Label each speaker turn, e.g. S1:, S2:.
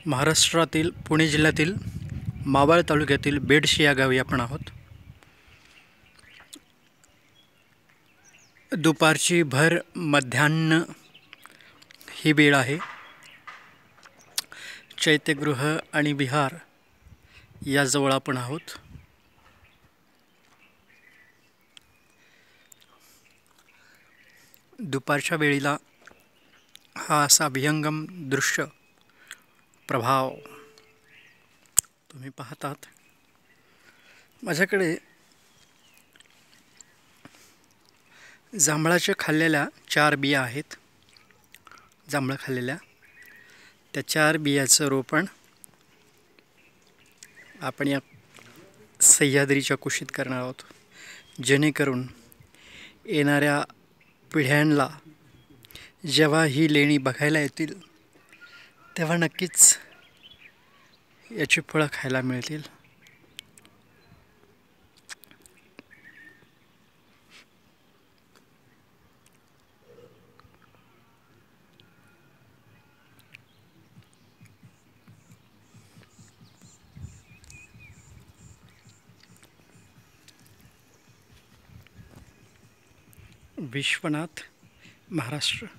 S1: महाराष्ट्रातील पुणे जिल्ह्यातील मावळ तालुक्यातील बेडशी या गावी आपण आहोत. दुपारची भर मध्यान्ह ही वेळ आहे. चैत्यगृह आणि विहार याजवळ आपण आहोत. दुपारच्या वेळेला हा असा विहंगम दृश्य प्रभाव तुम्ही पाहतात. माझ्याकडे जांभळाच्या खाल्लेल्या 4 बिया आहेत. जांभळं खाल्लेल्या त्या 4 बियाचं रोपण आपण या सह्याद्रीच्या कुशीत करणार आहोत, जेणेकरून येणाऱ्या पिढ्यांना जेव्हा ही लेणी बघायला येतील तेव्हा नक्कीच याची फळं खायला मिळतील. विश्वनाथ, महाराष्ट्र.